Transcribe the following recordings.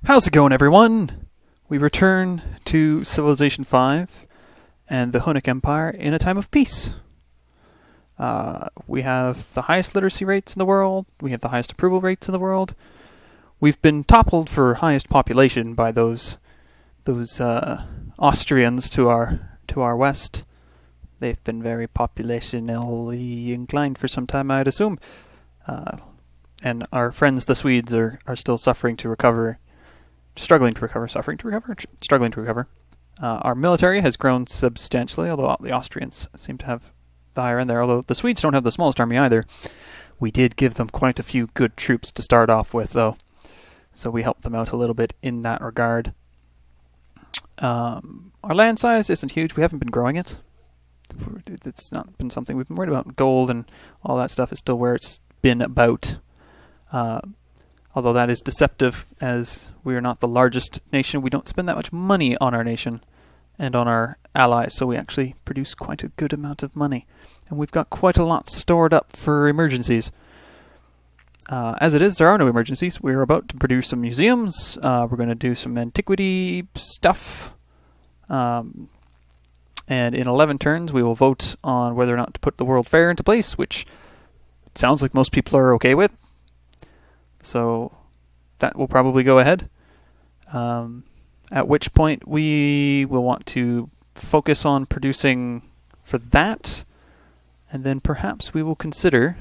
How's it going, everyone? We return to Civilization 5 and the Hunnic Empire in a time of peace. We have the highest literacy rates in the world. We have the highest approval rates in the world. We've been toppled for highest population by those Austrians to our west. They've been very populationally inclined for some time, I'd assume. And our friends, the Swedes, are still struggling to recover. Our military has grown substantially, although the Austrians seem to have the higher end there, although the Swedes don't have the smallest army either. We did give them quite a few good troops to start off with, though, so we helped them out a little bit in that regard. Our land size isn't huge. We haven't been growing it. It's not been something we've been worried about. Gold and all that stuff is still where it's been about. Although that is deceptive, as we are not the largest nation. We don't spend that much money on our nation and on our allies, so we actually produce quite a good amount of money. And we've got quite a lot stored up for emergencies. As it is, there are no emergencies. We're about to produce some museums. We're going to do some antiquity stuff. And in 11 turns, we will vote on whether or not to put the World Fair into place, which it sounds like most people are okay with. So that will probably go ahead. At which point we will want to focus on producing for that. And then perhaps we will consider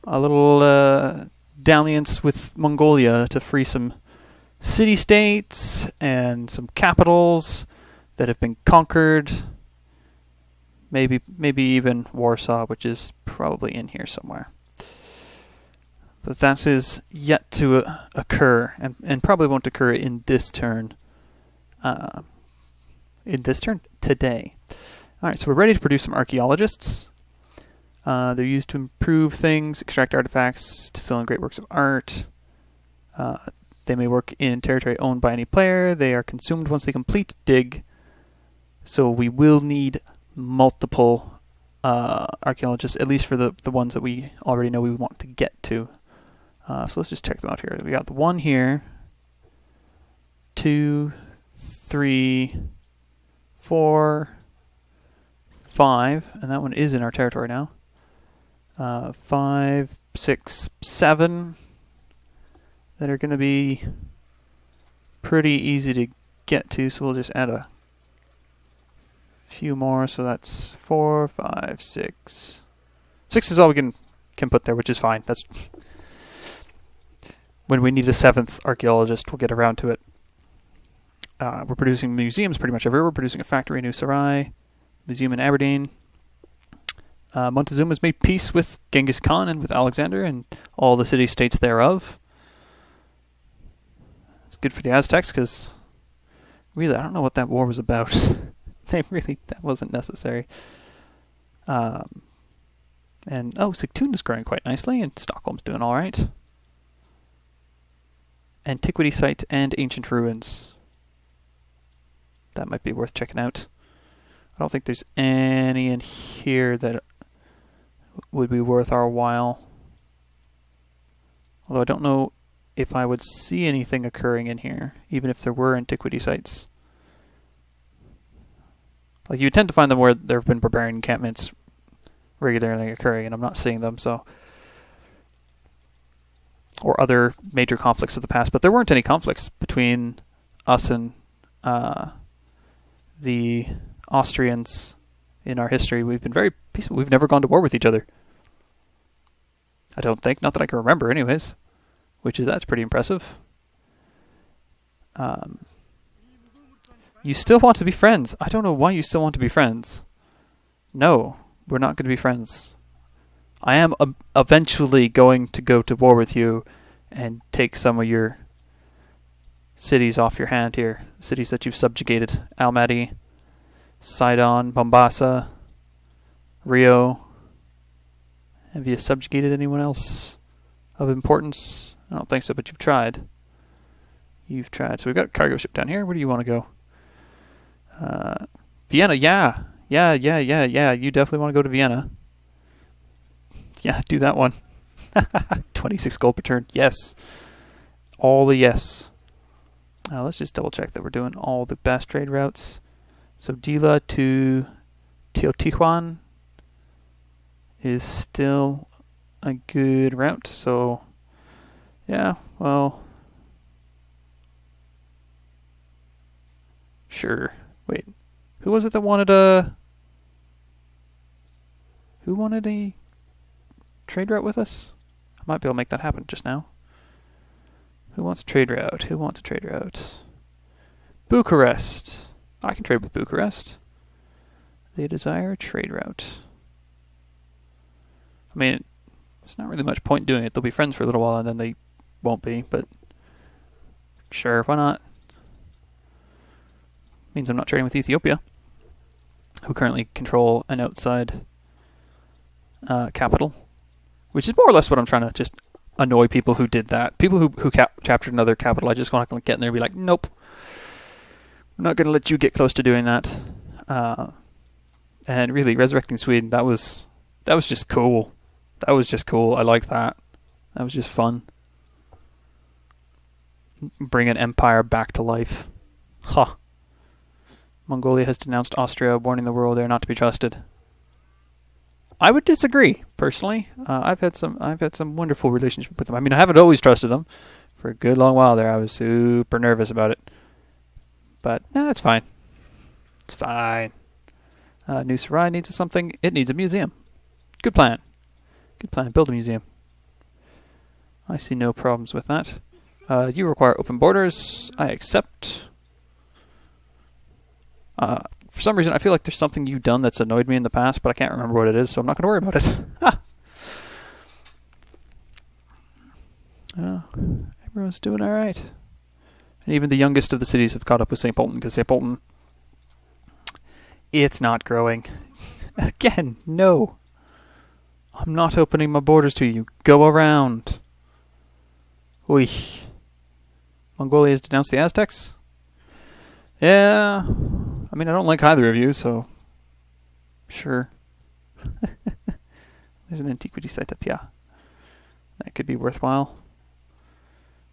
a little dalliance with Mongolia to free some city-states and some capitals that have been conquered. Maybe even Warsaw, which is probably in here somewhere. But that is yet to occur, and probably won't occur in this turn. Today. Alright, so we're ready to produce some archaeologists. They're used to improve things, extract artifacts, to fill in great works of art. They may work in territory owned by any player. They are consumed once they complete dig. So we will need multiple archaeologists, at least for the ones that we already know we want to get to. So let's just check them out here. We got the one here, 2, 3, 4, 5, and that one is in our territory now. 5, 6, 7 that are going to be pretty easy to get to, so we'll just add a few more. So that's 4, 5, 6. 6 is all we can put there, which is fine. That's when we need a 7th archaeologist, we'll get around to it. We're producing museums pretty much everywhere. We're producing a factory in New Sarai, museum in Aberdeen. Montezuma's made peace with Genghis Khan and with Alexander and all the city-states thereof. It's good for the Aztecs, because really, I don't know what that war was about. That wasn't necessary. And Sigtuna is growing quite nicely, and Stockholm's doing all right. Antiquity site and ancient ruins. That might be worth checking out. I don't think there's any in here that would be worth our while. Although I don't know if I would see anything occurring in here, even if there were antiquity sites. Like, you tend to find them where there have been barbarian encampments regularly occurring, and I'm not seeing them, so... or other major conflicts of the past, but there weren't any conflicts between us and the Austrians in our history. We've been very peaceful. We've never gone to war with each other. I don't think. Not that I can remember anyways. That's pretty impressive. You still want to be friends. I don't know why you still want to be friends. No, we're not going to be friends. I am eventually going to go to war with you and take some of your cities off your hand here. Cities that you've subjugated. Almaty, Sidon, Mombasa, Rio. Have you subjugated anyone else of importance? I don't think so, but you've tried. You've tried. So we've got a cargo ship down here. Where do you want to go? Vienna, yeah. Yeah. You definitely want to go to Vienna. Yeah, do that one. 26 gold per turn. Yes. all the yes. Let's just double check that we're doing all the best trade routes. So Dila to Teotihuacan is still a good route. So, yeah, well, sure. Wait, who was it that wanted a... Who wanted a trade route with us? I might be able to make that happen just now. Who wants a trade route? Who wants a trade route? Bucharest. I can trade with Bucharest. They desire a trade route. I mean, there's not really much point doing it. They'll be friends for a little while and then they won't be, but sure, why not? Means I'm not trading with Ethiopia, who currently control an outside capital, which is more or less what I'm trying to just annoy people who did that. People who captured another capital, I just want to get in there and be like, nope, I'm not going to let you get close to doing that. And really, resurrecting Sweden, that was just cool. That was just cool. I liked that. That was just fun. Bring an empire back to life. Huh. Mongolia has denounced Austria, warning the world they are not to be trusted. I would disagree, personally. I've had some wonderful relationship with them. I mean, I haven't always trusted them. For a good long while there, I was super nervous about it. But, no, it's fine. It's fine. New Sarai needs something. It needs a museum. Good plan. Good plan. Build a museum. I see no problems with that. You require open borders. I accept. For some reason, I feel like there's something you've done that's annoyed me in the past, but I can't remember what it is, so I'm not going to worry about it. Everyone's doing all right. And even the youngest of the cities have caught up with St. Polten, because St. Polten, it's not growing. Again, no. I'm not opening my borders to you. Go around. Oy. Mongolia has denounced the Aztecs? Yeah. I mean, I don't like either of you, so... Sure. There's an antiquity site up here. That could be worthwhile.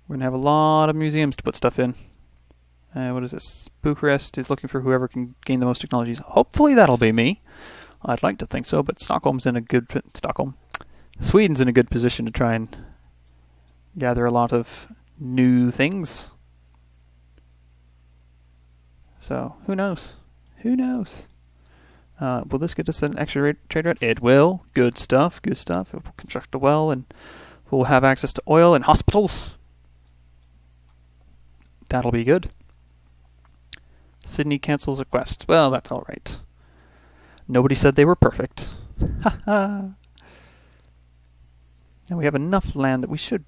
We're going to have a lot of museums to put stuff in. What is this? Bucharest is looking for whoever can gain the most technologies. Hopefully that'll be me. I'd like to think so, but Sweden's in a good position to try and gather a lot of new things. So, who knows? Who knows? Will this get us an extra trade route? It will. Good stuff, good stuff. It will construct a well, and we'll have access to oil and hospitals. That'll be good. Sydney cancels requests. Well, that's all right. Nobody said they were perfect. Ha ha. And we have enough land that we should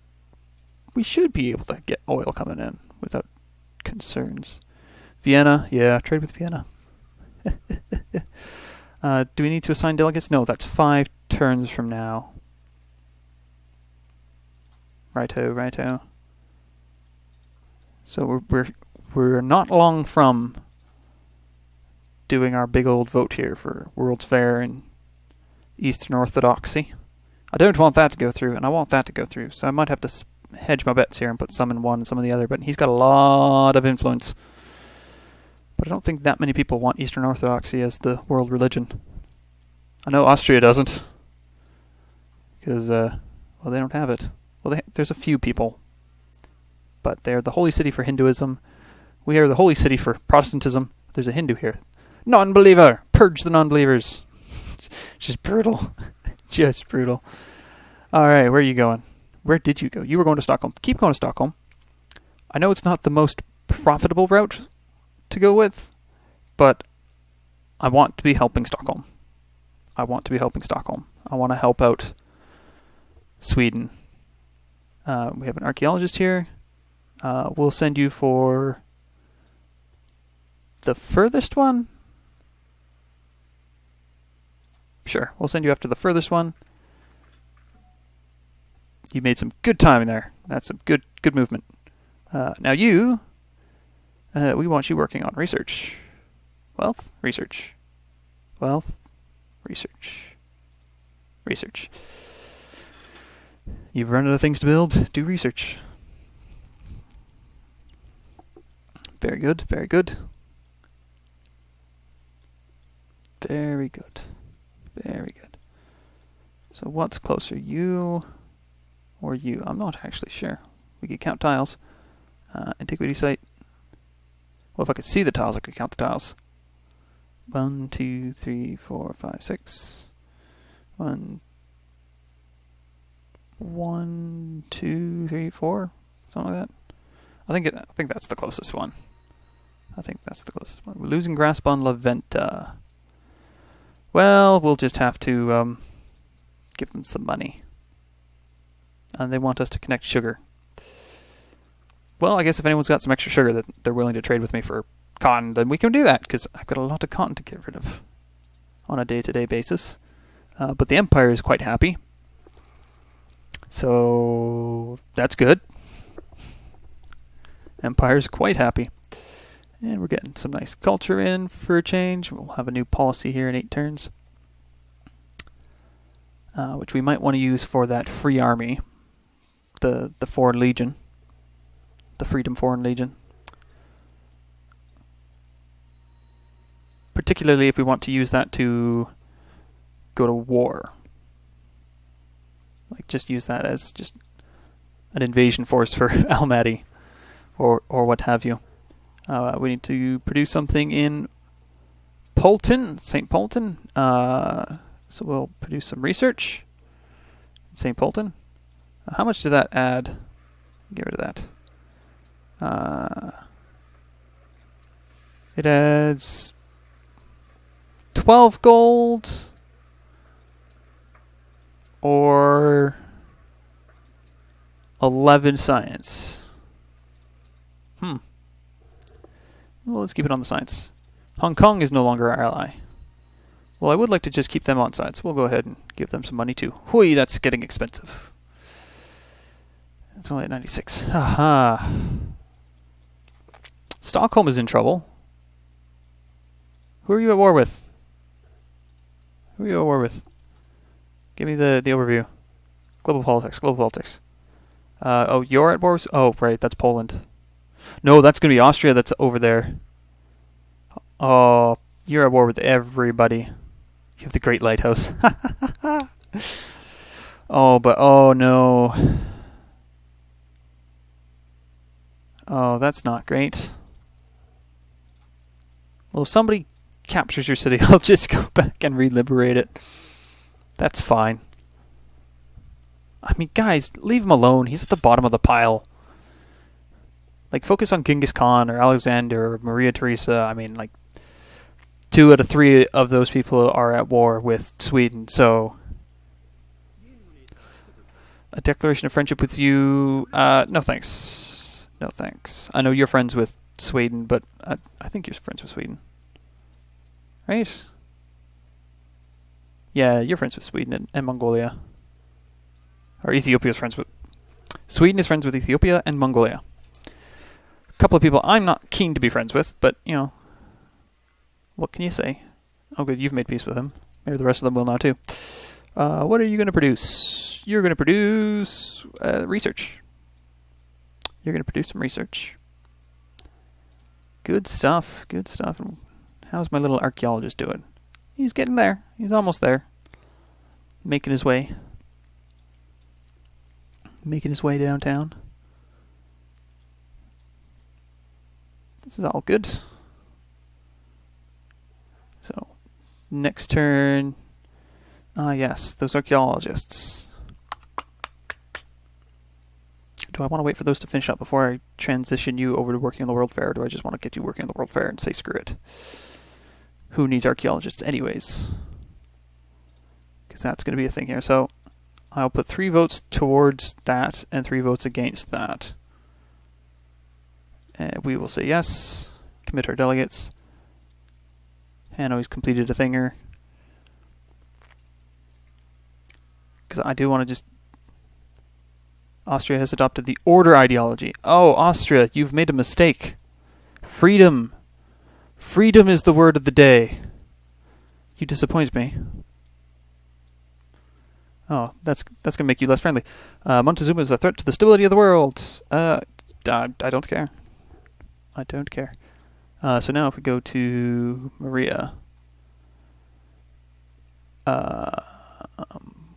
be able to get oil coming in without concerns. Vienna, yeah, trade with Vienna. Do we need to assign delegates? No, that's 5 turns from now. Righto. So we're not long from doing our big old vote here for World's Fair and Eastern Orthodoxy. I don't want that to go through, and I want that to go through, so I might have to hedge my bets here and put some in one and some in the other, but he's got a lot of influence. But I don't think that many people want Eastern Orthodoxy as the world religion. I know Austria doesn't, because, they don't have it. Well, there's a few people, but they're the holy city for Hinduism. We are the holy city for Protestantism. There's a Hindu here. Non-believer! Purge the non-believers! Just brutal. Just brutal. Alright, where are you going? Where did you go? You were going to Stockholm. Keep going to Stockholm. I know it's not the most profitable route to go with, but I want to be helping Stockholm. I want to help out Sweden. We have an archaeologist here. We'll send you for the furthest one. Sure, we'll send you after the furthest one. You made some good timing there. That's some good movement. Now you, we want you working on research. Wealth, research. Wealth, research. Research. You've run out of things to build, do research. Very good, very good. Very good. Very good. So what's closer, you or you? I'm not actually sure. We could count tiles. Antiquity site. Well, if I could see the tiles, I could count the tiles. 1, 2, 3, 4, 5, 6. 1, 2, 3, 4. Something like that. I think that's the closest one. I think that's the closest one. We're losing grasp on La Venta. Well, we'll just have to give them some money. And they want us to connect sugar. Well, I guess if anyone's got some extra sugar that they're willing to trade with me for cotton, then we can do that, because I've got a lot of cotton to get rid of on a day-to-day basis. But the Empire is quite happy. So that's good. Empire's quite happy. And we're getting some nice culture in for a change. We'll have a new policy here in 8 turns. Which we might want to use for that free army. The Foreign Legion. The Freedom Foreign Legion. Particularly if we want to use that to go to war. Like, just use that as just an invasion force for Almaty. Or what have you. We need to produce something in Polton, St. Polton. So we'll produce some research in St. Polton. How much did that add? Get rid of that. It adds 12 gold or 11 science. Well, let's keep it on the science. Hong Kong is no longer our ally. Well, I would like to just keep them on side, so we'll go ahead and give them some money too. Hui, that's getting expensive. It's only at 96. Aha. Stockholm is in trouble. Who are you at war with? Who are you at war with? Give me the overview. Global politics, global politics. Oh, you're at war with... Oh, right, that's Poland. No, that's going to be Austria that's over there. Oh, you're at war with everybody. You have the Great Lighthouse. Oh no. Oh, that's not great. Well, if somebody captures your city, I'll just go back and re-liberate it. That's fine. I mean, guys, leave him alone. He's at the bottom of the pile. Like, focus on Genghis Khan or Alexander or Maria Theresa. I mean, like, 2 out of 3 of those people are at war with Sweden, so... A declaration of friendship with you... no thanks. No thanks. I know you're friends with Sweden, but I think you're friends with Sweden. Right? Yeah, you're friends with Sweden and Mongolia. Or Ethiopia's friends with... Sweden is friends with Ethiopia and Mongolia. A couple of people I'm not keen to be friends with, but, you know, what can you say? Oh, good, you've made peace with him. Maybe the rest of them will now, too. What are you going to produce? You're going to produce research. You're going to produce some research. Good stuff, good stuff. How's my little archaeologist doing? He's getting there. He's almost there. Making his way. Making his way downtown. This is all good. So, next turn. Yes, those archaeologists. Do I want to wait for those to finish up before I transition you over to working on the World Fair, or do I just want to get you working on the World Fair and say screw it? Who needs archaeologists anyways? Because that's going to be a thing here. So, I'll put 3 votes towards that and 3 votes against that. And we will say yes. Commit our delegates. Hanoi's completed a thinger. Because I do want to just... Austria has adopted the order ideology. Oh, Austria, you've made a mistake. Freedom. Freedom is the word of the day. You disappoint me. Oh, that's going to make you less friendly. Montezuma is a threat to the stability of the world. I don't care. I don't care. So now if we go to Maria,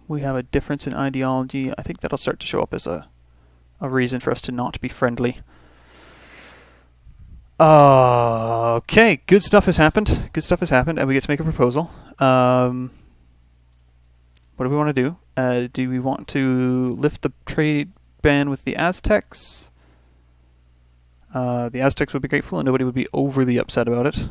we have a difference in ideology. I think that'll start to show up as a reason for us to not be friendly. Okay, good stuff has happened. Good stuff has happened, and we get to make a proposal. What do we want to do? Do we want to lift the trade ban with the Aztecs? The Aztecs would be grateful, and nobody would be overly upset about it.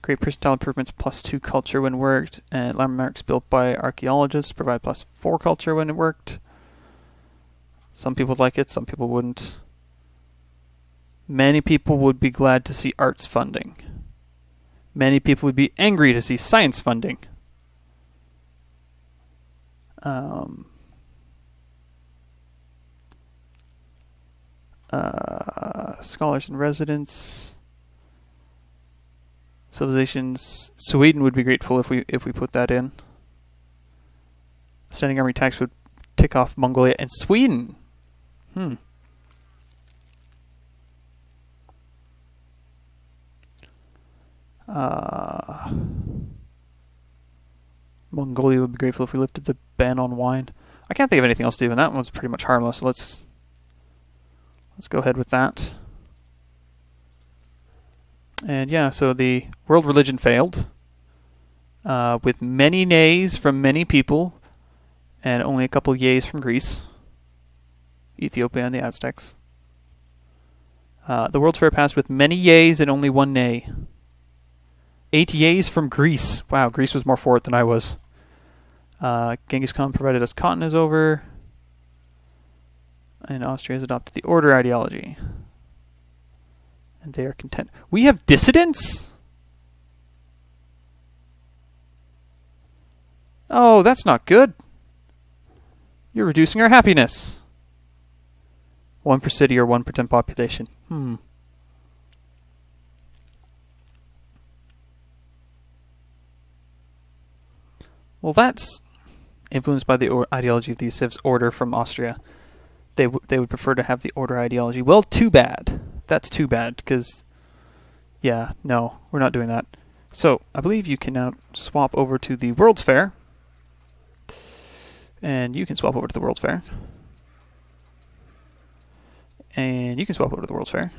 Great percentile improvements +2 culture when worked, and landmarks built by archaeologists provide +4 culture when it worked. Some people like it, some people wouldn't. Many people would be glad to see arts funding. Many people would be angry to see science funding. Scholars and residents. Civilizations. Sweden would be grateful if we put that in. Standing army tax would tick off Mongolia and Sweden. Mongolia would be grateful if we lifted the ban on wine. I can't think of anything else to do, and that one's pretty much harmless. Let's go ahead with that. And yeah, so the world religion failed, with many nays from many people, and only a couple yays from Greece, Ethiopia, and the Aztecs. The World's Fair passed with many yays and only one nay. 8 yays from Greece. Wow, Greece was more for it than I was. Genghis Khan provided us cotton is over. And Austria has adopted the order ideology. And they are content. We have dissidents? Oh, that's not good. You're reducing our happiness. 1 per city or 1 per 10 population. Well, that's influenced by the ideology of the civs order from Austria. They would prefer to have the order ideology. Well, too bad. That's too bad, because, yeah, no, we're not doing that. So, I believe you can now swap over to the World's Fair. And you can swap over to the World's Fair. And you can swap over to the World's Fair.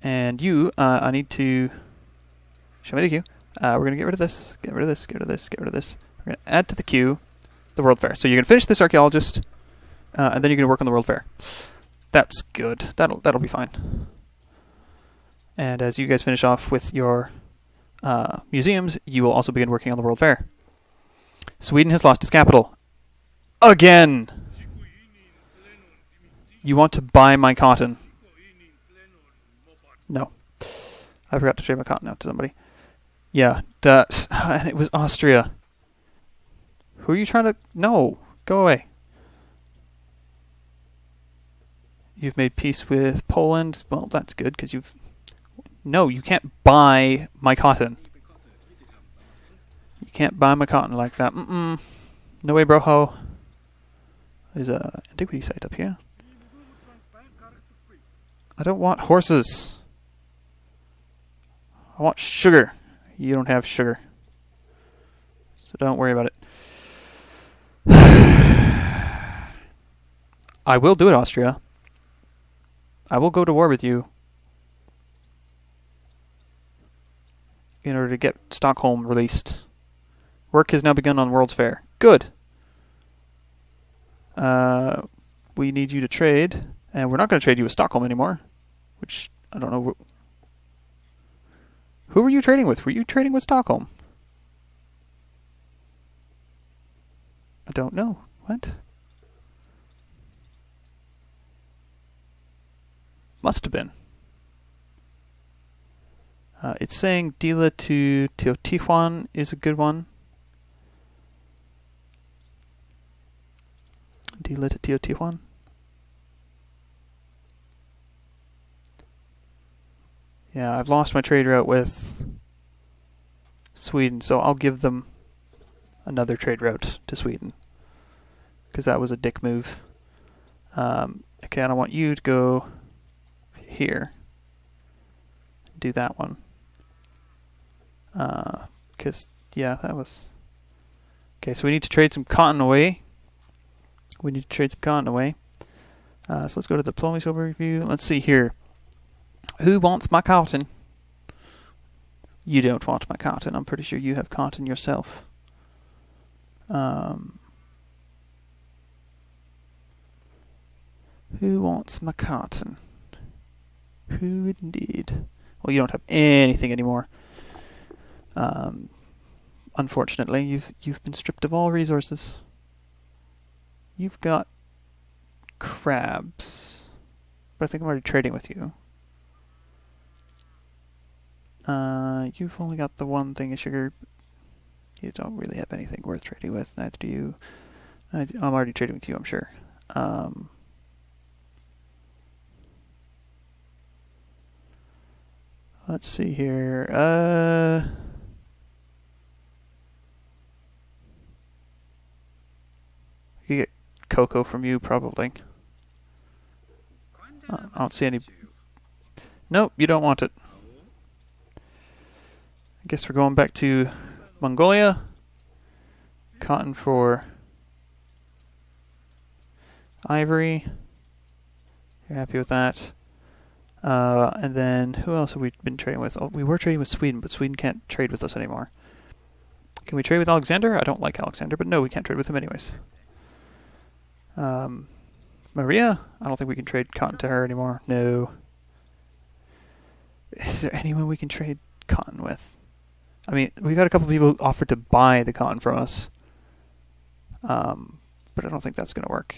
And you, I need to show me the queue. We're going to get rid of this, get rid of this, get rid of this, get rid of this. We're going to add to the queue the World Fair. So you're going to finish this archaeologist, and then you're going to work on the World Fair. That's good. That'll be fine. And as you guys finish off with your museums, you will also begin working on the World Fair. Sweden has lost its capital. Again! You want to buy my cotton? No. I forgot to trade my cotton out to somebody. Yeah, and it was Austria. Who are you trying to... No, go away. You've made peace with Poland. Well, that's good, because you've... No, you can't buy my cotton. You can't buy my cotton like that. No way, bro-ho. There's a antiquity site up here. I don't want horses. I want sugar. You don't have sugar. So don't worry about it. I will do it, Austria. I will go to war with you in order to get Stockholm released. Work has now begun on World's Fair. Good. We need you to trade, and we're not going to trade you with Stockholm anymore, which I don't know. Who were you trading with? Were you trading with Stockholm? I don't know. What? Must have been. It's saying Dila to Teotihuacan is a good one. Dila to Teotihuacan. Yeah, I've lost my trade route with Sweden, so I'll give them another trade route to Sweden, because that was a dick move. Okay, I don't want you to go here. Do that one. Because, yeah, that was... Okay, so we need to trade some cotton away. So let's go to the diplomacy overview. Let's see here. Who wants my cotton? You don't want my cotton. I'm pretty sure you have cotton yourself. Who wants my cotton? Who indeed? Well, you don't have anything anymore. Unfortunately, you've been stripped of all resources. You've got crabs, but I think I'm already trading with you. You've only got the one thing of sugar. You don't really have anything worth trading with. Neither do you. I'm already trading with you, I'm sure. Let's see here. I could get cocoa from you, probably. I don't see any. Nope, you don't want it. I guess we're going back to Mongolia. Cotton for ivory. You're happy with that. And then, who else have we been trading with? Oh, we were trading with Sweden, but Sweden can't trade with us anymore. Can we trade with Alexander? I don't like Alexander, but no, we can't trade with him anyways. Maria? I don't think we can trade cotton to her anymore. No. Is there anyone we can trade cotton with? I mean, we've had a couple people offer to buy the cotton from us. But I don't think that's going to work.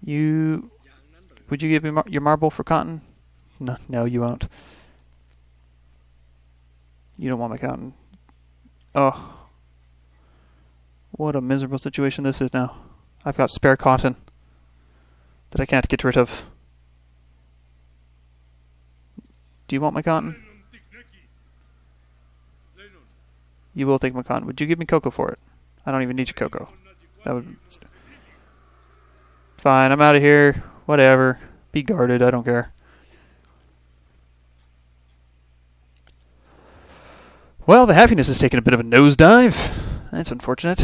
Would you give me your marble for cotton? No, you won't. You don't want my cotton. Oh. What a miserable situation this is now. I've got spare cotton that I can't get rid of. Do you want my cotton? You will take my cotton. Would you give me cocoa for it? I don't even need your cocoa. That would... Fine, I'm out of here. Whatever. Be guarded, I don't care. Well, the happiness has taken a bit of a nosedive. That's unfortunate.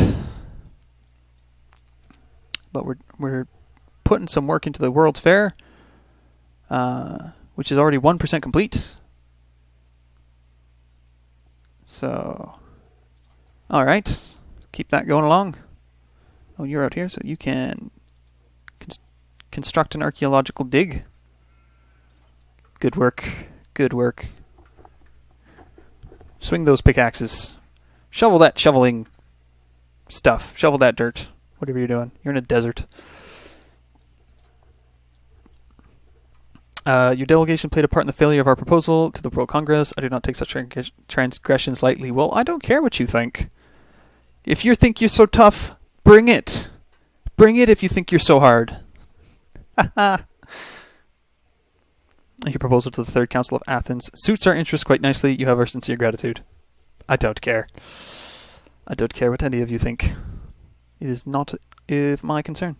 But we're putting some work into the World's Fair, which is already 1% complete. So, all right, keep that going along. Oh, you're out here, so you can construct an archaeological dig. Good work. Good work. Swing those pickaxes. Shovel that shoveling stuff. Shovel that dirt. Whatever you're doing. You're in a desert. Your delegation played a part in the failure of our proposal to the World Congress. I do not take such transgressions lightly. Well, I don't care what you think. If you think you're so tough, bring it. Bring it if you think you're so hard. Your proposal to the Third Council of Athens suits our interests quite nicely. You have our sincere gratitude. I don't care. I don't care what any of you think. It is not my concern.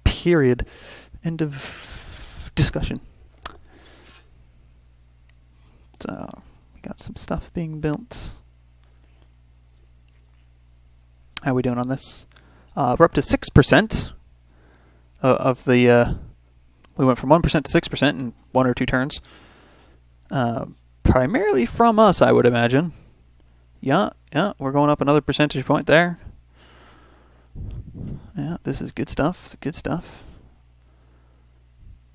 Period. End of discussion. So, we got some stuff being built. How are we doing on this? We're up to 6% of the... we went from 1% to 6% in 1 or 2 turns. Primarily from us, I would imagine. Yeah, we're going up another percentage point there. Yeah, this is good stuff. Good stuff.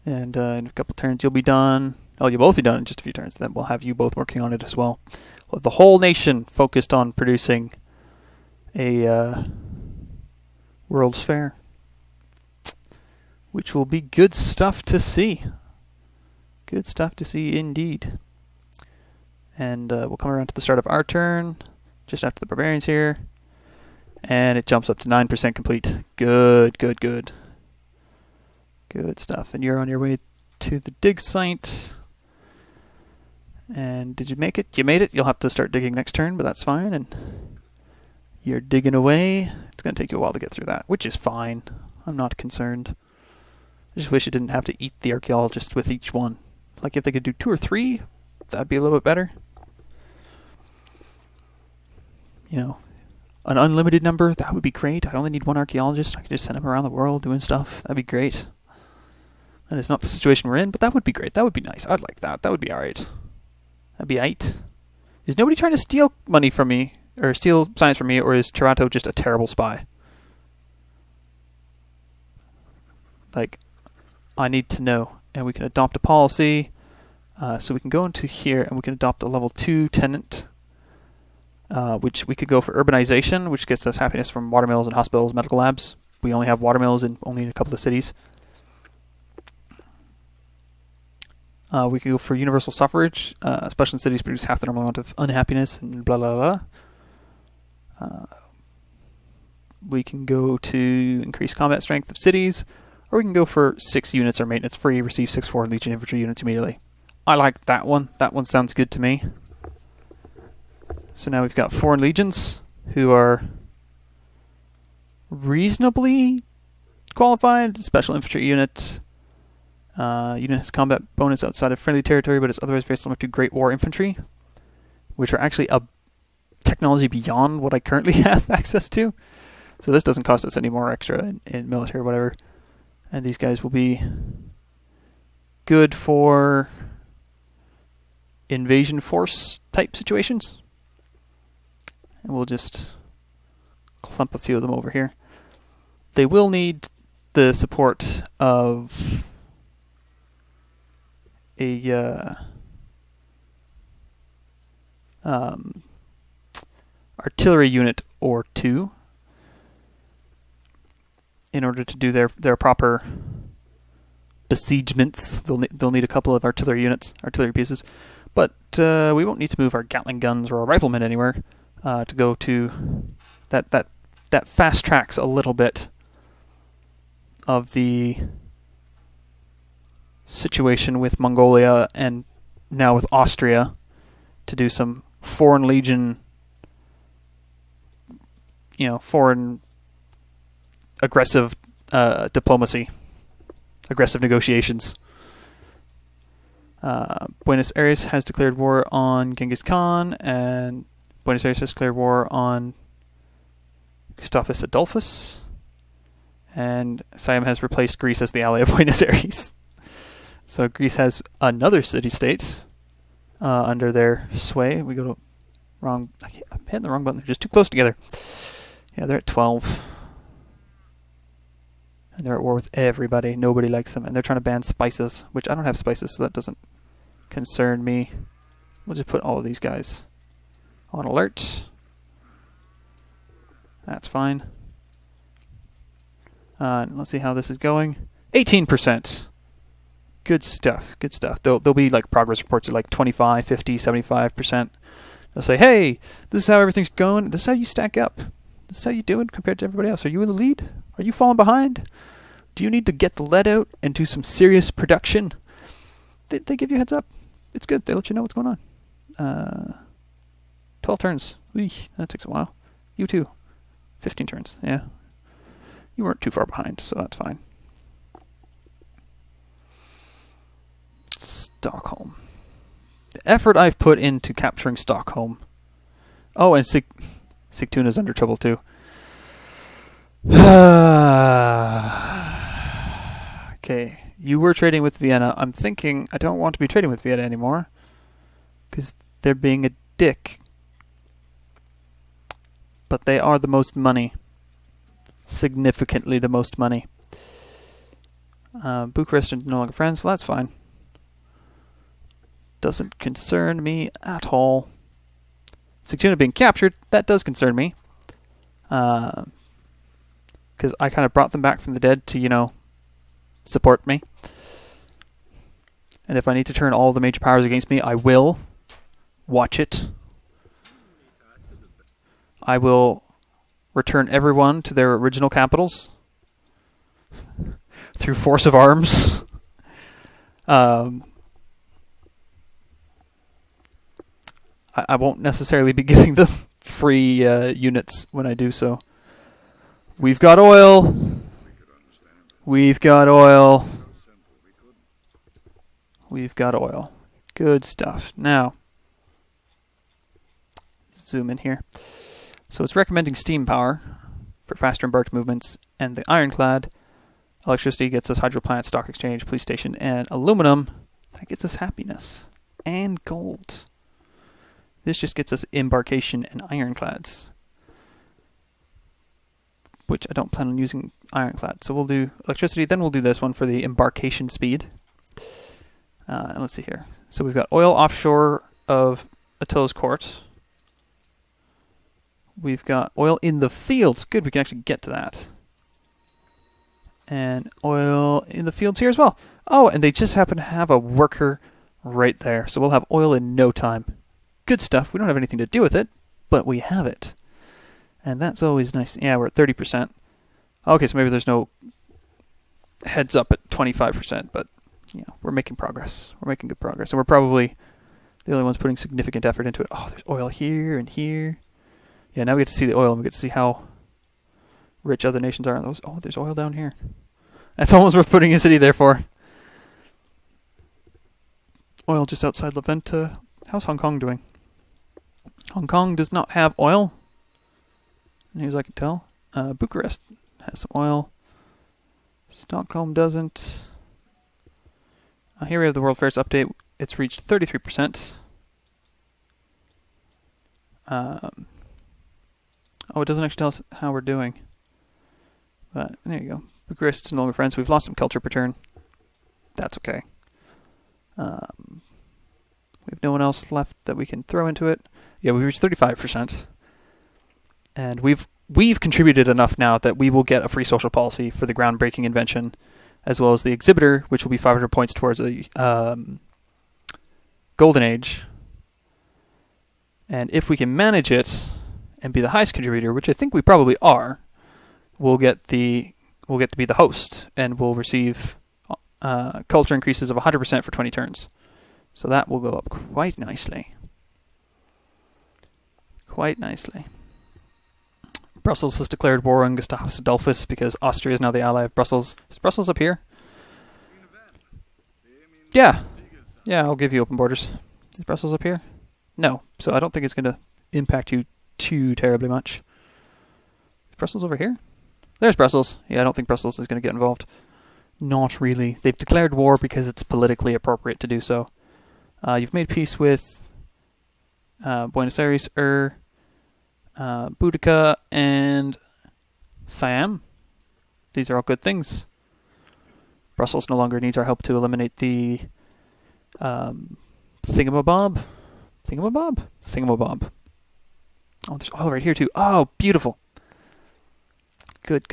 And in a couple turns, you'll be done. Oh, you'll both be done in just a few turns. Then we'll have you both working on it as well. We'll have the whole nation focused on producing a World's Fair, which will be good stuff to see. Good stuff to see indeed. And we'll come around to the start of our turn, just after the barbarians here. And it jumps up to 9% complete. Good. Good stuff. And you're on your way to the dig site. And did you make it? You made it. You'll have to start digging next turn, but that's fine. And you're digging away. It's going to take you a while to get through that, which is fine. I'm not concerned. I just wish it didn't have to eat the archaeologist with each one. Like if they could do 2 or 3, that'd be a little bit better. You know, an unlimited number, that would be great. I only need 1 archaeologist. I could just send him around the world doing stuff. That'd be great. And it's not the situation we're in, but that would be great. That would be nice. I'd like that. That would be alright. That'd be aight. Is nobody trying to steal money from me, or steal science from me, or is Toronto just a terrible spy? Like, I need to know. And we can adopt a policy. So we can go into here and we can adopt a level 2 tenant, which we could go for urbanization, which gets us happiness from watermills and hospitals, medical labs. We only have watermills only in a couple of cities. We could go for universal suffrage, especially in cities produce half the normal amount of unhappiness and blah blah blah. We can go to increase combat strength of cities, or we can go for 6 units or maintenance free, receive 6 foreign legion infantry units immediately. I like that one. That one sounds good to me. So now we've got foreign legions who are reasonably qualified. Special infantry unit. Unit has combat bonus outside of friendly territory, but it's otherwise very similar to Great War infantry, which are actually a technology beyond what I currently have access to. So this doesn't cost us any more extra in military or whatever. And these guys will be good for invasion force type situations. And we'll just clump a few of them over here. They will need the support of a artillery unit or 2 in order to do their proper besiegements. They'll need a couple of artillery units, artillery pieces, but we won't need to move our Gatling guns or our riflemen anywhere to go to that fast tracks a little bit of the situation with Mongolia and now with Austria to do some foreign legion, foreign aggressive diplomacy, aggressive negotiations. Buenos Aires has declared war on Genghis Khan, and Buenos Aires has declared war on Gustavus Adolphus, and Siam has replaced Greece as the ally of Buenos Aires. So Greece has another city-state under their sway. We go to wrong. I'm hitting the wrong button. They're just too close together. Yeah, they're at 12. And they're at war with everybody. Nobody likes them. And they're trying to ban spices, which I don't have spices, so that doesn't concern me. We'll just put all of these guys on alert. That's fine. Let's see how this is going. 18%. Good stuff. Good stuff. There'll be like progress reports at like 25, 50, 75%. They'll say, hey, this is how everything's going. This is how you stack up. This is how you do it compared to everybody else. Are you in the lead? Are you falling behind? Do you need to get the lead out and do some serious production? They give you a heads up. It's good. They let you know what's going on. 12 turns. Eesh, that takes a while. You too. 15 turns. Yeah. You weren't too far behind, so that's fine. Stockholm. The effort I've put into capturing Stockholm. Oh, and Sigtuna's under trouble too. Okay, you were trading with Vienna. I'm thinking I don't want to be trading with Vienna anymore because they're being a dick. But they are the most money. Significantly the most money. Bucharest are no longer friends. Well, that's fine. Doesn't concern me at all. Sigtuna being captured, that does concern me. Because I kind of brought them back from the dead to, support me. And if I need to turn all the major powers against me, I will. Watch it. I will return everyone to their original capitals through force of arms. I won't necessarily be giving them free units when I do so. We've got oil. We've got oil. We've got oil. Good stuff. Now, zoom in here. So it's recommending steam power for faster embarked movements, and the ironclad. Electricity gets us hydro plant, stock exchange, police station, and aluminum. That gets us happiness. And gold. This just gets us embarkation and ironclads, which I don't plan on using ironclad. So we'll do electricity, then we'll do this one for the embarkation speed. And let's see here. So we've got oil offshore of Attila's court. We've got oil in the fields. Good, we can actually get to that. And oil in the fields here as well. Oh, and they just happen to have a worker right there. So we'll have oil in no time. Good stuff. We don't have anything to do with it, but we have it. And that's always nice. Yeah, we're at 30%. Okay, so maybe there's no heads up at 25%, but you know, we're making progress. We're making good progress. And we're probably the only ones putting significant effort into it. Oh, there's oil here and here. Yeah, now we get to see the oil, and we get to see how rich other nations are on those. Oh, there's oil down here. That's almost worth putting a city there for. Oil just outside Leventa. How's Hong Kong doing? Hong Kong does not have oil, as near as I can tell. Bucharest has some oil. Stockholm doesn't. Here we have the World Fairs update. It's reached 33%. Oh, it doesn't actually tell us how we're doing. But there you go. Bucharest is no longer friends. We've lost some culture per turn. That's okay. We have no one else left that we can throw into it. Yeah, we've reached 35%. And we've contributed enough now that we will get a free social policy for the groundbreaking invention, as well as the exhibitor, which will be 500 points towards a golden age. And if we can manage it and be the highest contributor, which I think we probably are, we'll get to be the host, and we'll receive culture increases of 100% for 20 turns. So that will go up quite nicely. Quite nicely. Brussels has declared war on Gustavus Adolphus because Austria is now the ally of Brussels. Is Brussels up here? Yeah. Yeah, I'll give you open borders. Is Brussels up here? No. So I don't think it's going to impact you too terribly much. Is Brussels over here? There's Brussels. Yeah, I don't think Brussels is going to get involved. Not really. They've declared war because it's politically appropriate to do so. You've made peace with Buenos Aires, Boudica, and Siam. These are all good things. Brussels no longer needs our help to eliminate the thingamabob. Thingamabob. Oh, there's oil right here too. Oh, beautiful. Good.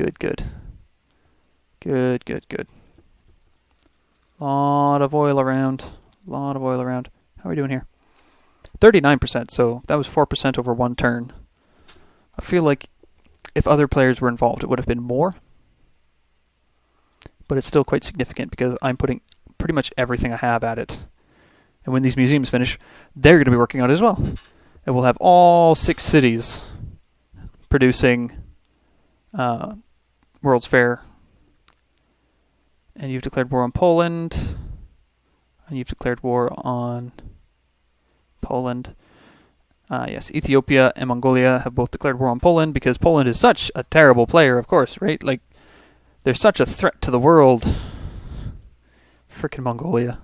Lot of oil around. How are we doing here? 39%, so that was 4% over one turn. I feel like if other players were involved, it would have been more. But it's still quite significant because I'm putting pretty much everything I have at it. And when these museums finish, they're going to be working on it as well. And we'll have all 6 cities producing World's Fair. And you've declared war on Poland. And you've declared war on Poland. Yes, Ethiopia and Mongolia have both declared war on Poland because Poland is such a terrible player, of course, right? Like, they're such a threat to the world. Frickin' Mongolia.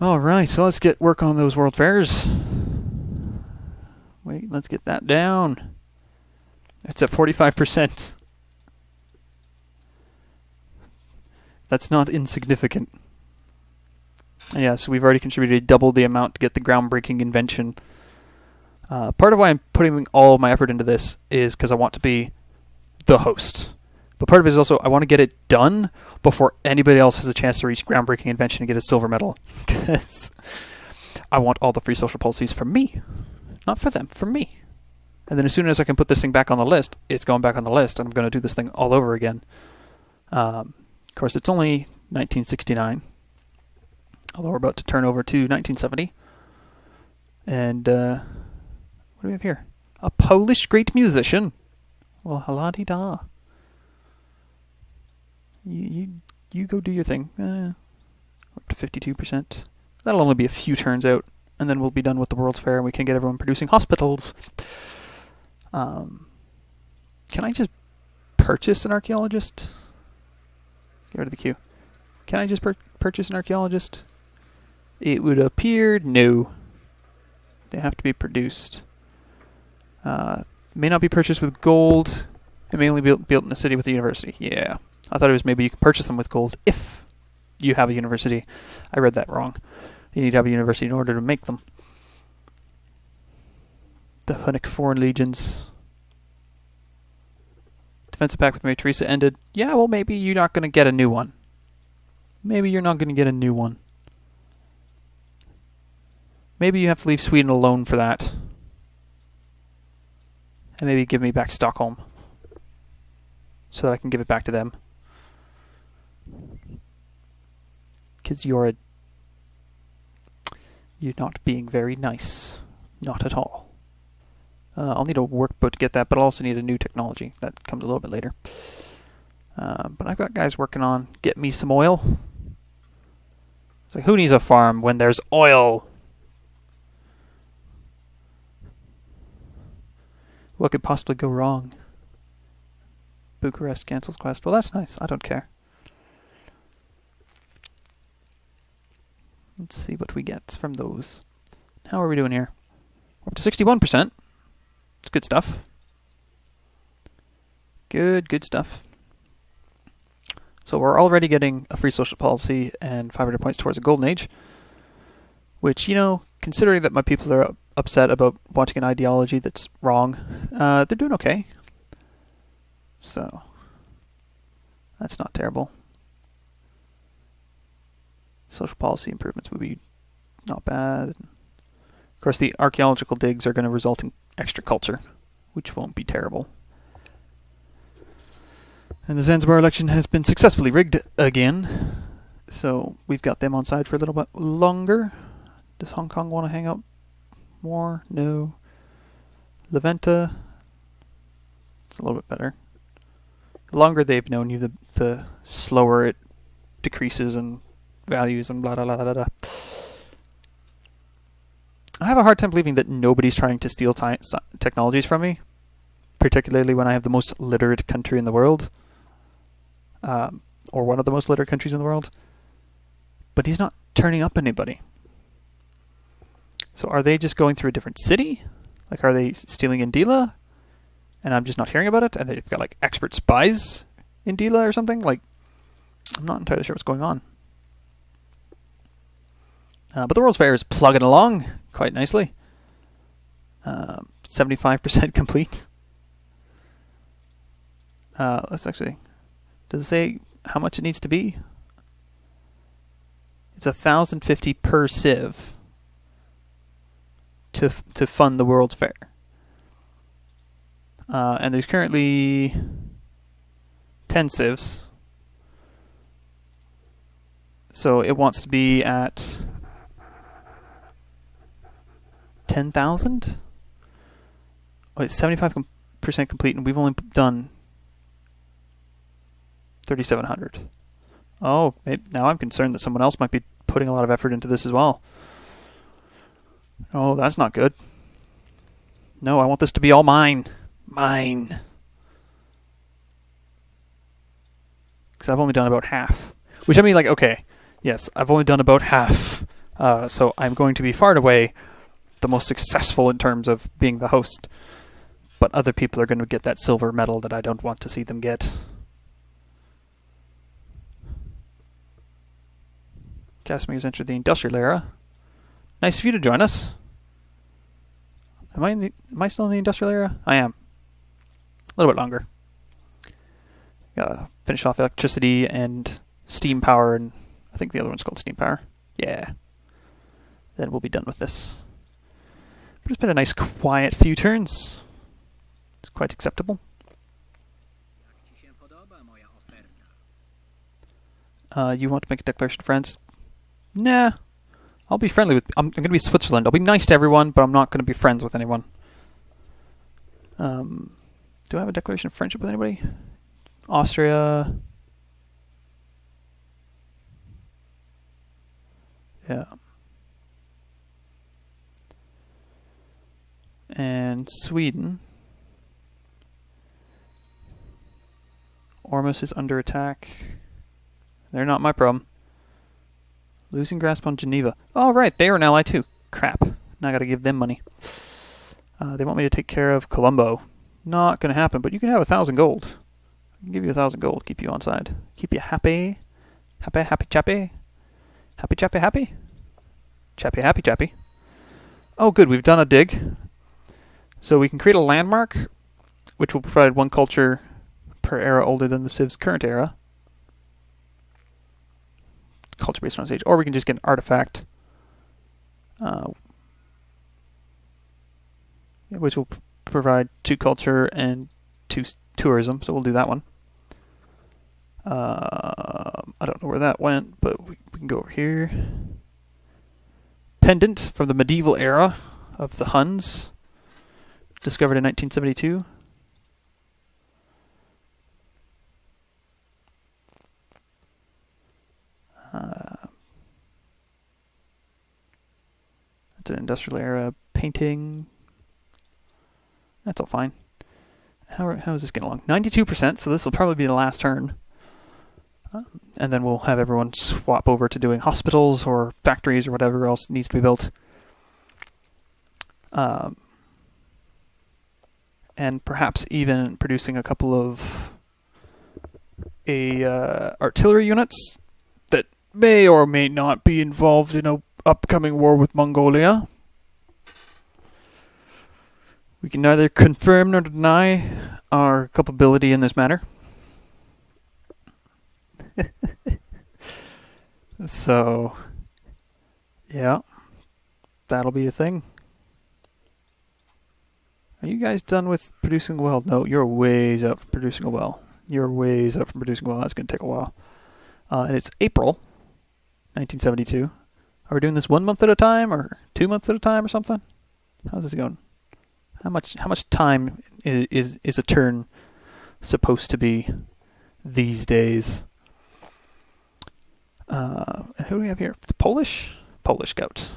Alright, so let's get work on those World Fairs. Wait, let's get that down. It's at 45%. That's not insignificant. Yeah, so we've already contributed double the amount to get the groundbreaking invention. Part of why I'm putting all of my effort into this is because I want to be the host. But part of it is also I want to get it done before anybody else has a chance to reach groundbreaking invention and get a silver medal. Because I want all the free social policies for me. Not for them, for me. And then as soon as I can put this thing back on the list, it's going back on the list, and I'm going to do this thing all over again. Of course, it's only 1969. Although we're about to turn over to 1970. And, what do we have here? A Polish great musician. Well, la-di-da. You go do your thing. Up to 52%. That'll only be a few turns out, and then we'll be done with the World's Fair, and we can get everyone producing hospitals. Can I just purchase an archaeologist? Get rid of the queue. Can I just purchase an archaeologist? It would appear no. They have to be produced. May not be purchased with gold. It may only be built in a city with a university. Yeah. I thought it was maybe you can purchase them with gold if you have a university. I read that wrong. You need to have a university in order to make them. The Hunnic Foreign Legions. Defensive pact with Mary Teresa ended. Yeah, well, maybe you're not going to get a new one. Maybe you're not going to get a new one. Maybe you have to leave Sweden alone for that. And maybe give me back Stockholm. So that I can give it back to them. Because you're not being very nice. Not at all. I'll need a workbook to get that, but I'll also need a new technology. That comes a little bit later. But I've got guys working on get me some oil. It's like, who needs a farm when there's oil? What could possibly go wrong? Bucharest cancels quest. Well, that's nice. I don't care. Let's see what we get from those. How are we doing here? We're up to 61%. It's good stuff. Good stuff. So we're already getting a free social policy and 500 points towards a golden age. Which, considering that my people are upset about wanting an ideology that's wrong, they're doing okay. So, that's not terrible. Social policy improvements would be not bad. Of course, the archaeological digs are going to result in extra culture, which won't be terrible. And the Zanzibar election has been successfully rigged again. So, we've got them on side for a little bit longer. Does Hong Kong want to hang out more? No. Leventa. It's a little bit better. The longer they've known you, the slower it decreases in values and blah, blah, blah, blah, blah. I have a hard time believing that nobody's trying to steal technologies from me, particularly when I have the most literate country in the world, or one of the most literate countries in the world. But he's not turning up anybody. So are they just going through a different city? Like, are they stealing in Dila? And I'm just not hearing about it? And they've got, like, expert spies in Dila or something? Like, I'm not entirely sure what's going on. But the World's Fair is plugging along quite nicely. 75% complete. Let's actually... Does it say how much it needs to be? It's 1,050 per civ to fund the World's Fair. And there's currently 10 civs. So it wants to be at 10,000? Oh, it's 75% complete, and we've only done 3,700. Oh, now I'm concerned that someone else might be putting a lot of effort into this as well. Oh, that's not good. No, I want this to be all mine. Mine. Because I've only done about half. Which, I mean, like, okay, yes, I've only done about half. So I'm going to be far and away the most successful in terms of being the host. But other people are going to get that silver medal that I don't want to see them get. Casimir's entered the industrial era. Nice of you to join us. Am I still in the industrial era? I am. A little bit longer. Gotta finish off electricity and steam power, and I think the other one's called steam power. Yeah. Then we'll be done with this. But it's been a nice quiet few turns. It's quite acceptable. You want to make a declaration to friends? Nah. I'll be friendly with... I'm going to be Switzerland. I'll be nice to everyone, but I'm not going to be friends with anyone. Do I have a declaration of friendship with anybody? Austria. Yeah. And Sweden. Ormus is under attack. They're not my problem. Losing grasp on Geneva. Oh, right, they are an ally too. Crap. Now I gotta give them money. They want me to take care of Colombo. Not gonna happen, but you can have 1,000 gold. I can give you 1,000 gold, keep you on side. Keep you happy. Happy, happy, chappy. Happy, chappy, happy. Chappy, happy, chappy. Oh, good, we've done a dig. So we can create a landmark, which will provide one culture per era older than the Civ's current era. Culture based on its age. Or we can just get an artifact, which will provide 2 culture and 2 tourism, so we'll do that one. I don't know where that went, but we can go over here. Pendant from the medieval era of the Huns, discovered in 1972. It's an industrial era painting. That's all fine. How is this getting along? 92%, so this will probably be the last turn. And then we'll have everyone swap over to doing hospitals or factories or whatever else needs to be built. And perhaps even producing a couple of artillery units that may or may not be involved in a upcoming war with Mongolia. We can neither confirm nor deny our culpability in this matter. So, yeah, that'll be a thing. Are you guys done with producing a well? No, you're ways up from producing a well. You're ways up from producing a well. That's going to take a while. And it's April 1972. Are we doing this 1 month at a time or 2 months at a time or something? How's this going? How much time is a turn supposed to be these days? And who do we have here? It's Polish Scout.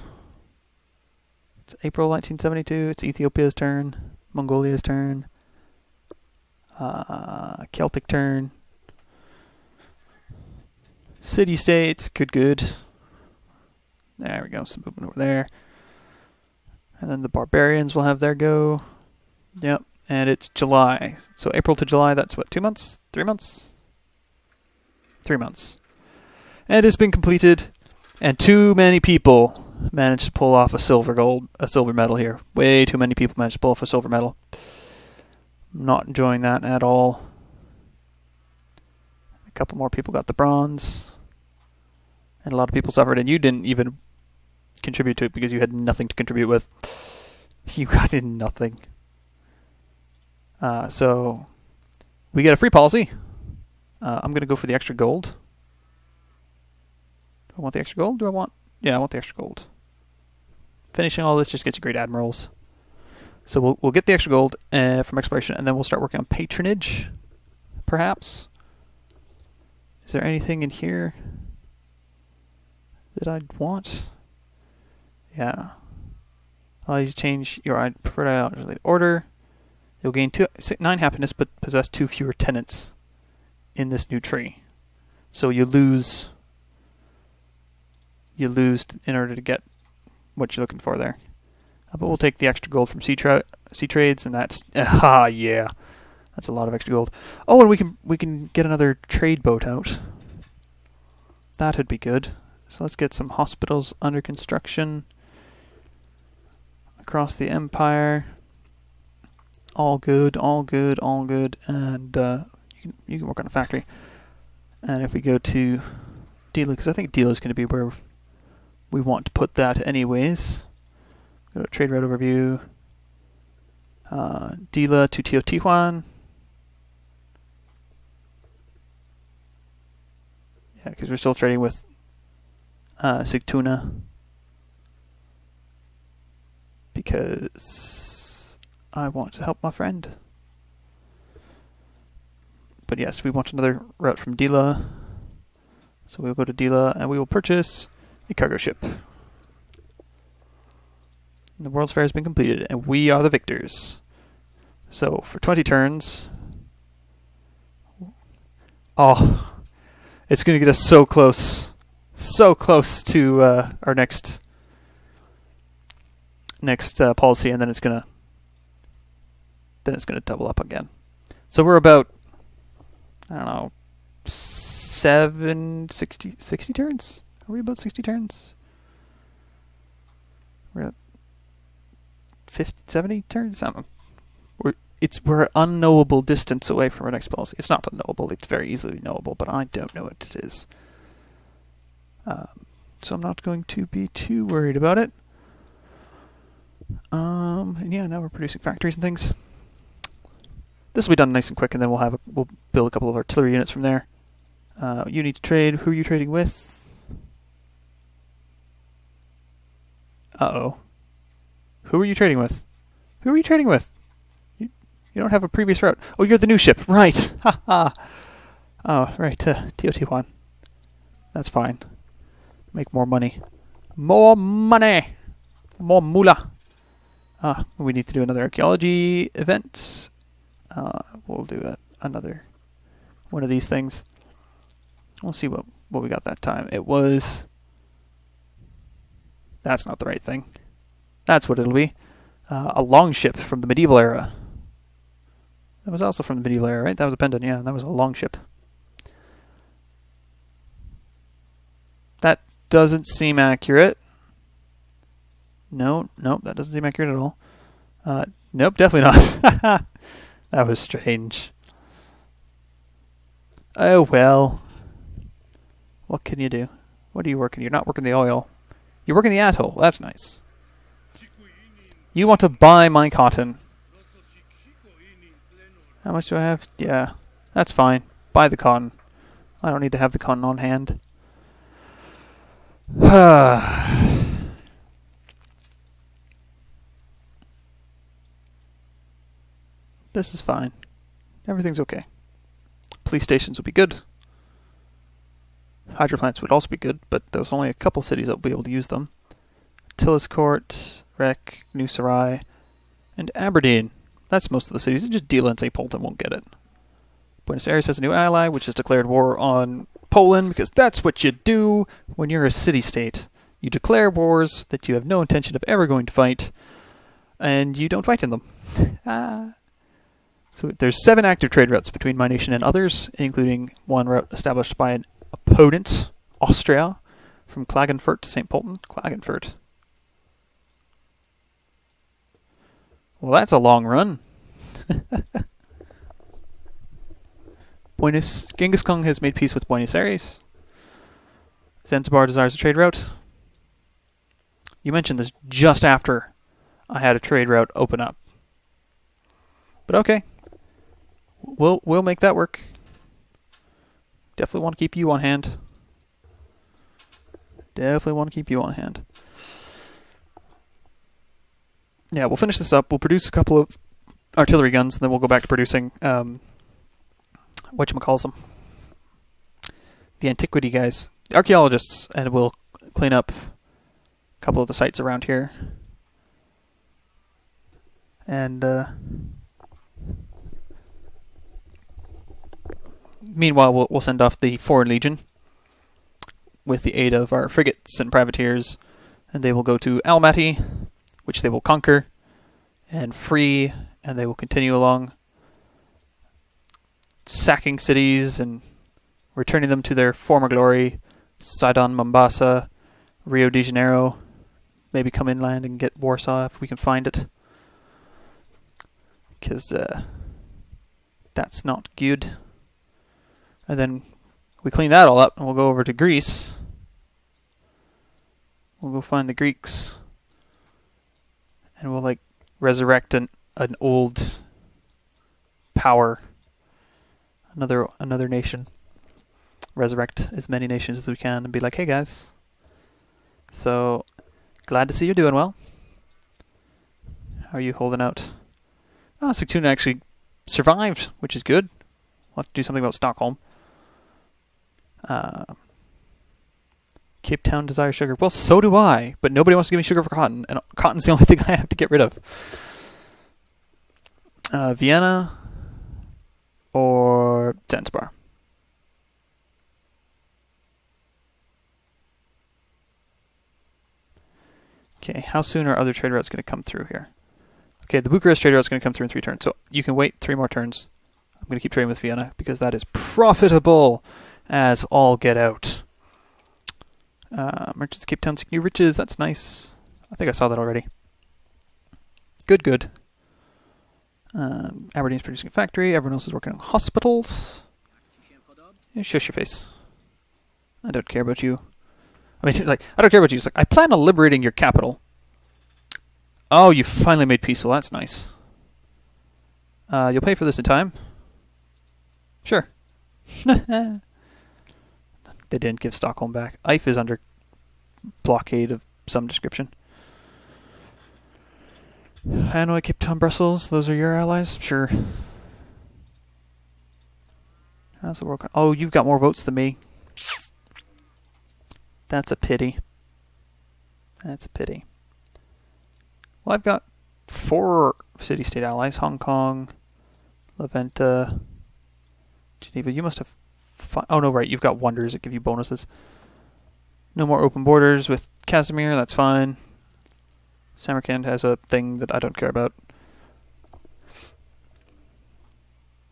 It's April 1972. It's Ethiopia's turn. Mongolia's turn. Celtic turn. City-states. Good. There we go. Some movement over there. And then the barbarians will have their go. Yep. And it's July. So April to July, that's what, 2 months? 3 months? 3 months. And it's been completed. And too many people managed to pull off a silver medal here. Way too many people managed to pull off a silver medal. Not enjoying that at all. A couple more people got the bronze. And a lot of people suffered, and you didn't even contribute to it because you had nothing to contribute with. You got in nothing. So we get a free policy. I'm going to go for the extra gold. Do I want the extra gold? I want the extra gold. Finishing all this just gets you great admirals. So we'll get the extra gold from exploration, and then we'll start working on patronage, perhaps. Is there anything in here that I'd want? Yeah. I'll change your preferred order. You'll gain 9 happiness, but possess 2 fewer tenants in this new tree. So you lose in order to get what you're looking for there. But we'll take the extra gold from sea trades, and that's yeah, that's a lot of extra gold. Oh, and we can get another trade boat out. That would be good. So let's get some hospitals under construction across the empire. All good, and you can work on a factory. And if we go to Dila, because I think Dila is going to be where we want to put that anyways. Go to trade route overview. Dila to Teotihuacan. Yeah, because we're still trading with Sigtuna. Because I want to help my friend. But yes, we want another route from Dila. So we'll go to Dila and we will purchase a cargo ship. The World's Fair has been completed, and we are the victors. So, for 20 turns... Oh, it's going to get us so close. So close to our next policy, and then it's going to double up again. So we're about, I don't know, 60 turns? Are we about 60 turns? We're at 50, 70 turns? We're an unknowable distance away from our next policy. It's not unknowable, it's very easily knowable, but I don't know what it is. So I'm not going to be too worried about it. And yeah, now we're producing factories and things. This will be done nice and quick, and then we'll build a couple of artillery units from there. You need to trade. Who are you trading with? Uh-oh. Who are you trading with? Who are you trading with? You don't have a previous route. Oh, you're the new ship. Right. Ha ha. Oh, right. Teotihuacan. That's fine. Make more money. More money! More moolah! We need to do another archaeology event. We'll do another one of these things. We'll see what we got that time. It was... That's not the right thing. That's what it'll be. A longship from the medieval era. That was also from the medieval era, right? That was a pendant, yeah. That was a longship. That doesn't seem accurate. No, that doesn't seem accurate at all. Nope, definitely not. That was strange. Oh, well. What can you do? What are you working? You're not working the oil. You're working the atoll. That's nice. You want to buy my cotton. How much do I have? Yeah, that's fine. Buy the cotton. I don't need to have the cotton on hand. This is fine. Everything's okay. Police stations would be good. Hydro plants would also be good, but there's only a couple cities that will be able to use them. Tilliscourt, Rec, New Sarai, and Aberdeen. That's most of the cities. Just Dila and St. Polten won't get it. Buenos Aires has a new ally, which has declared war on Poland, because that's what you do when you're a city-state. You declare wars that you have no intention of ever going to fight, and you don't fight in them. So there's 7 active trade routes between my nation and others, including one route established by an opponent, Austria, from Klagenfurt to St. Polten. Klagenfurt. Well, that's a long run. Genghis Khan has made peace with Buenos Aires. Zanzibar desires a trade route. You mentioned this just after I had a trade route open up. But okay. We'll make that work. Definitely want to keep you on hand. Yeah, we'll finish this up. We'll produce a couple of artillery guns, and then we'll go back to producing, whatchamacalls, the antiquity guys. The archaeologists, and we'll clean up a couple of the sites around here. And, meanwhile, we'll send off the Foreign Legion with the aid of our frigates and privateers, and they will go to Almaty, which they will conquer and free, and they will continue along sacking cities and returning them to their former glory. Sidon, Mombasa, Rio de Janeiro, maybe come inland and get Warsaw if we can find it. Because that's not good. And then we clean that all up, and we'll go over to Greece. We'll go find the Greeks. And we'll, resurrect an old power. Another nation. Resurrect as many nations as we can and be like, hey guys. So, glad to see you're doing well. How are you holding out? Sigtuna actually survived, which is good. We'll have to do something about Stockholm. Cape Town desires sugar. Well, so do I, but nobody wants to give me sugar for cotton, and cotton's the only thing I have to get rid of. Vienna or Zanzibar? Okay, how soon are other trade routes going to come through here? Okay, the Bucharest trade route is going to come through in 3 turns, so you can wait 3 more turns. I'm going to keep trading with Vienna because that is profitable as all get out. Merchants Cape Town seek new riches. That's nice. I think I saw that already. Good. Aberdeen's producing a factory. Everyone else is working on hospitals. Yeah, shush your face. I don't care about you. I mean, like, I don't care about you. It's like, I plan on liberating your capital. Oh, you finally made peaceful. That's nice. You'll pay for this in time? Sure. They didn't give Stockholm back. Eiff is under blockade of some description. Hanoi, Cape Town, Brussels. Those are your allies? Sure. How's the world? Oh, you've got more votes than me. That's a pity. That's a pity. Well, I've got 4 city-state allies. Hong Kong, La Venta, Geneva. You must have... Oh, no, right. You've got wonders that give you bonuses. No more open borders with Casimir. That's fine. Samarkand has a thing that I don't care about.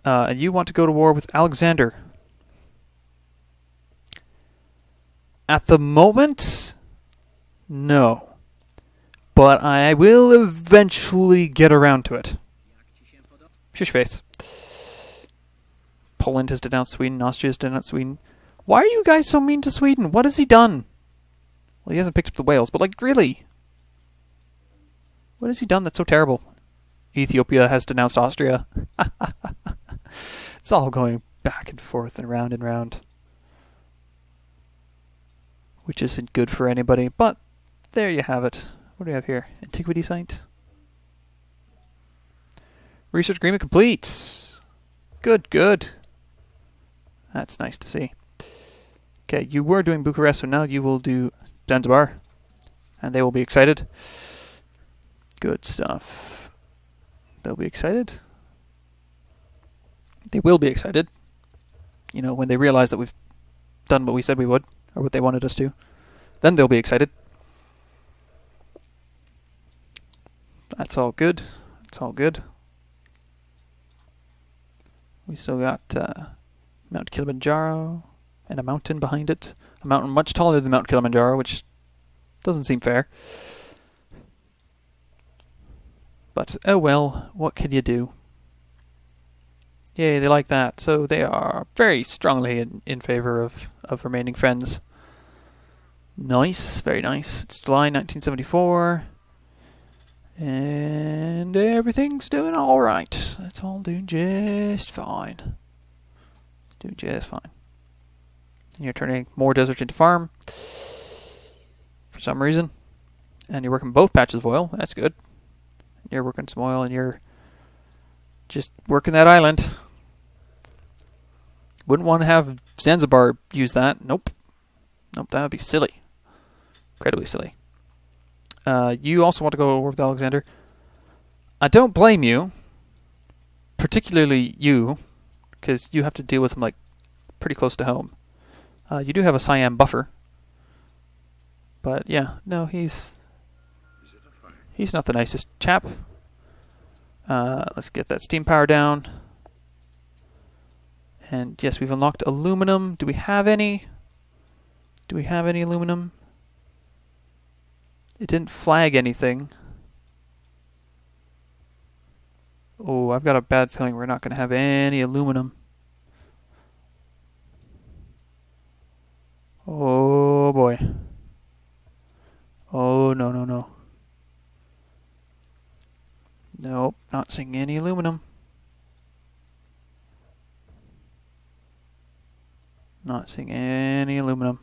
And you want to go to war with Alexander. At the moment, no. But I will eventually get around to it. Shush face. Poland has denounced Sweden. Austria has denounced Sweden. Why are you guys so mean to Sweden? What has he done? Well, he hasn't picked up the whales, but like, really? What has he done that's so terrible? Ethiopia has denounced Austria. It's all going back and forth and round and round. Which isn't good for anybody, but there you have it. What do we have here? Antiquity site. Research agreement complete. Good. That's nice to see. Okay, you were doing Bucharest, so now you will do Zanzibar. And they will be excited. Good stuff. They'll be excited. They will be excited. You know, when they realize that we've done what we said we would, or what they wanted us to. Then they'll be excited. That's all good. We still got Mount Kilimanjaro and a mountain behind it. A mountain much taller than Mount Kilimanjaro, which doesn't seem fair. But, oh well, what can you do? Yay, they like that. So they are very strongly in favor of remaining friends. Nice, very nice. It's July 1974. And everything's doing alright. It's all doing just fine. And you're turning more desert into farm. For some reason. And you're working both patches of oil. That's good. You're working some oil and you're just working that island. Wouldn't want to have Zanzibar use that. Nope, that would be silly. Incredibly silly. You also want to go work with Alexander. I don't blame you. Particularly you. Because you have to deal with him like pretty close to home. You do have a Siam buffer. But yeah, no, he's not the nicest chap. Let's get that steam power down. And yes, we've unlocked aluminum. Do we have any? Aluminum? It didn't flag anything. Oh, I've got a bad feeling we're not going to have any aluminum. Oh boy. Oh, no. Nope, not seeing any aluminum. Not seeing any aluminum.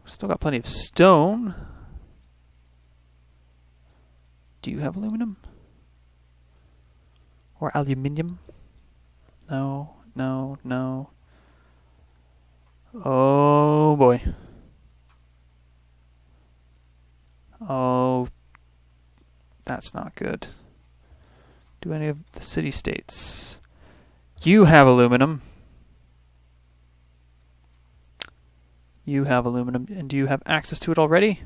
Still got plenty of stone. Do you have aluminum? Or aluminium? No. Oh boy. Oh, that's not good. Do any of the city-states? You have aluminum. You have aluminum, and do you have access to it already?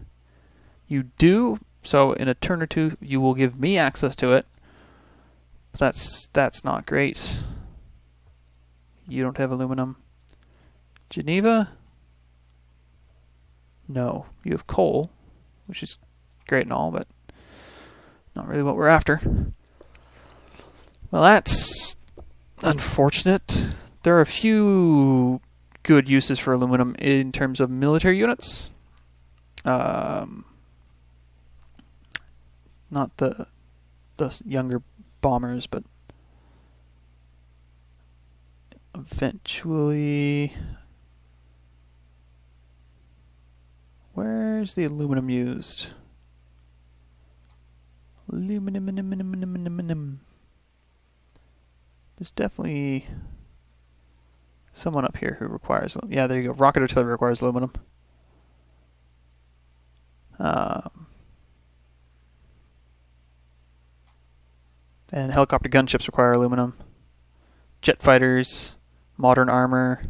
You do, so in a turn or two, you will give me access to it. But that's not great. You don't have aluminum. Geneva? No. You have coal, which is great and all, but not really what we're after. Well, that's unfortunate. There are a few good uses for aluminum in terms of military units. Not the younger bombers, but eventually... Where's the aluminum used? Aluminum. There's definitely someone up here who requires... Yeah, there you go. Rocket artillery requires aluminum. And helicopter gunships require aluminum. Jet fighters, modern armor,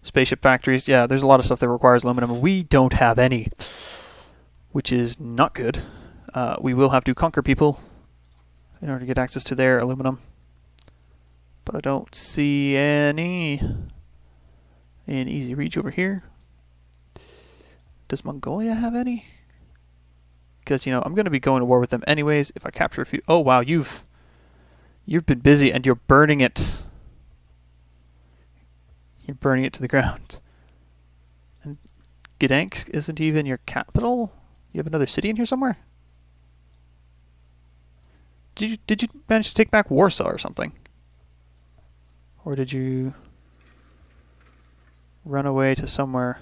spaceship factories. Yeah, there's a lot of stuff that requires aluminum. We don't have any, which is not good. We will have to conquer people in order to get access to their aluminum. But I don't see any in easy reach over here. Does Mongolia have any? Because, you know, I'm going to be going to war with them anyways if I capture a few. Oh, wow, you've been busy and you're burning it. You're burning it to the ground. And Gdansk isn't even your capital? You have another city in here somewhere? Did you manage to take back Warsaw or something? Or did you run away to somewhere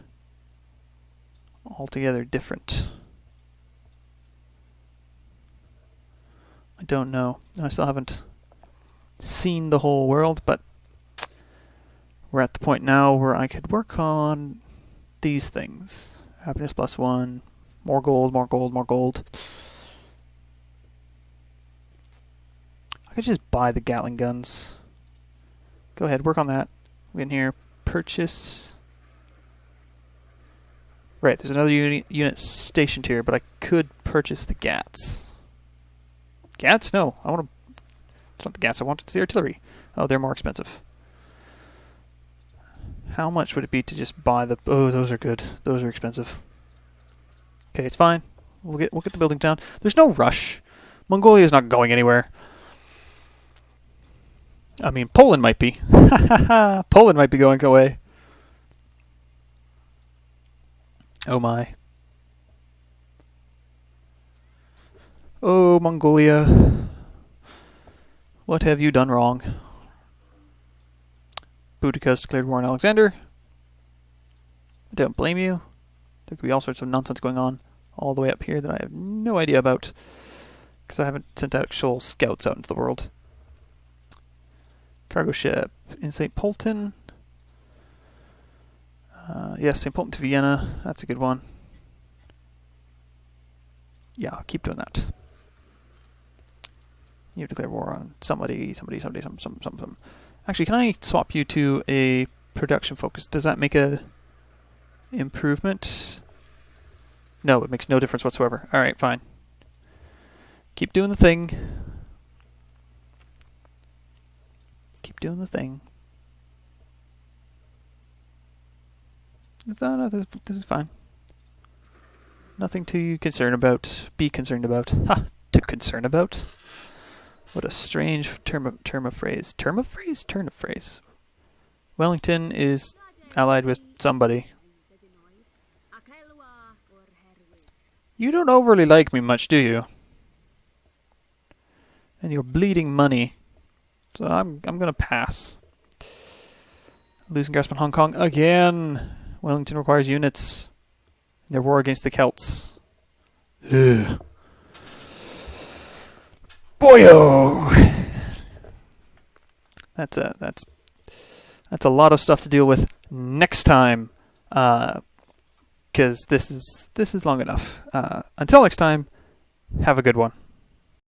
altogether different? I don't know. I still haven't seen the whole world, but we're at the point now where I could work on these things. Happiness +1, more gold, more gold, more gold. I could just buy the Gatling guns. Go ahead, work on that. In here, purchase. Right, there's another unit stationed here, but I could purchase the Gats. Gats? No, I want to. It's not the Gats I want, it's the artillery. Oh, they're more expensive. How much would it be to just buy the... Oh, those are good. Those are expensive. Okay, it's fine. We'll get the building down. There's no rush. Mongolia is not going anywhere. I mean, Poland might be. Poland might be going away. Oh my. Oh, Mongolia. What have you done wrong? Boudica has declared war on Alexander. I don't blame you. There could be all sorts of nonsense going on all the way up here that I have no idea about, because I haven't sent actual scouts out into the world. Cargo ship in St. Polten. Yes, St. Polten to Vienna. That's a good one. Yeah, I'll keep doing that. You declare war on somebody. Actually, can I swap you to a production focus? Does that make a improvement? No, it makes no difference whatsoever. Alright, fine. Keep doing the thing. Keep doing the thing. No, this is fine. Nothing to concern about. Be concerned about. Ha! To concern about? What a strange term of phrase. Term of phrase? Turn of phrase. Wellington is allied with somebody. You don't overly like me much, do you? And you're bleeding money. So I'm gonna pass. Losing grasp on Hong Kong again. Wellington requires units in their war against the Celts. Ugh. Boyo! That's a lot of stuff to deal with. next time, because this is long enough. Until next time, have a good one.